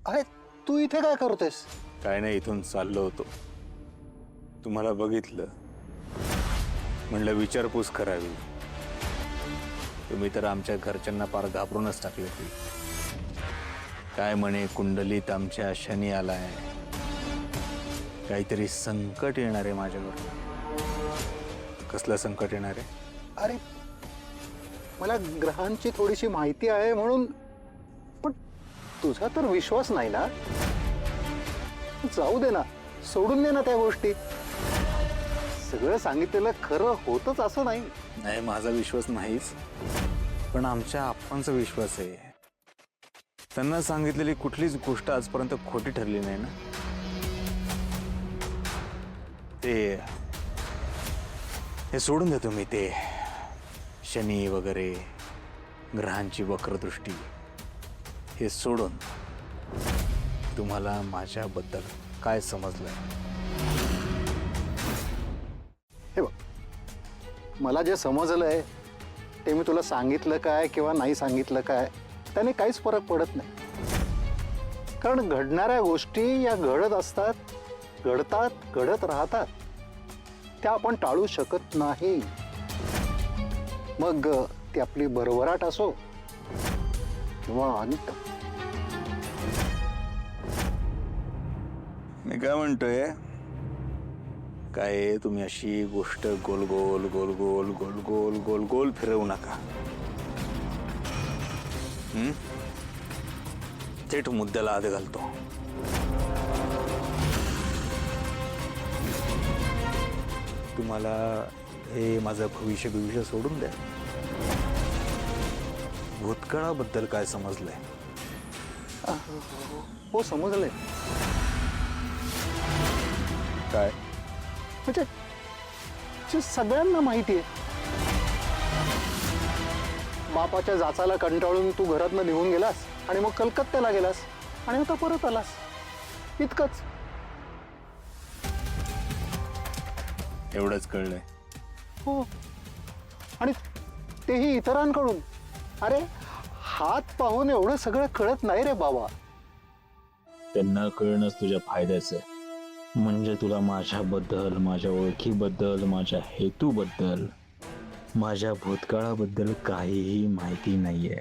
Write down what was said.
अरे तू इथे काय करतोयस? काय नाही, इथून चाललो होतो, तुम्हाला बघितलं, म्हणलं विचारपूस करावी. तुम्ही तर आमच्या घरच्यांना पार घाबरूनच टाकले ती. काय म्हणे, कुंडलीत आमच्या शनी आलाय, काहीतरी संकट येणार आहे माझ्यावर. कसलं संकट येणार आहे? अरे मला ग्रहांची थोडीशी माहिती आहे म्हणून. पण तुझा तर विश्वास नाही ना. जाऊ दे ना, सोडून दे ना त्या गोष्टी. सगळं सांगितलेलं खरं होतच असं नाही. नाही, माझा विश्वास नाहीच, पण आमच्या आप्पांचा विश्वास आहे. त्यांना सांगितलेली कुठलीच गोष्ट आजपर्यंत खोटी ठरली नाही ना. ते सोडून द्या तुम्ही, ते शनी वगैरे, ग्रहांची वक्रदृष्टी, हे सोडून तुम्हाला माझ्याबद्दल काय समजलंय? हे बघ, मला जे समजलंय ते मी तुला सांगितलं काय किंवा नाही सांगितलं काय त्याने काहीच फरक पडत नाही. कारण घडणाऱ्या गोष्टी या घडत असतात, घडतात, घडत राहतात. त्या आपण टाळू शकत नाही. मग ती आपली भरभराट असो किंवा अंत. मी काय म्हणतोय, काय तुम्ही अशी गोष्ट गोल गोल गोल गोल गोल गोल गोल गोल फिरवू नका. थेट मुद्द्याला आध घालतो. तुम्हाला हे माझं भविष्य सोडून द्या. भूतकाळाबद्दल काय समजलंय? हो, समजलंय. काय? म्हणजे जे सगळ्यांना माहिती आहे. बापाच्या जाचाला कंटाळून तू घरातनं निघून गेलास आणि मग कलकत्त्याला गेलास आणि आता परत आलास, इतकंच. एवढंच कळलंय? हो, आणि तेही इतरांकडून. अरे हात पाहून एवढं सगळं कळत नाही रे बाबा. त्यांना कळणंच तुझ्या फायद्याचं आहे. म्हणजे तुला माझ्याबद्दल, माझ्या ओळखीबद्दल, माझ्या हेतूबद्दल, माझ्या भूतकाळाबद्दल काहीही माहिती नाहीये.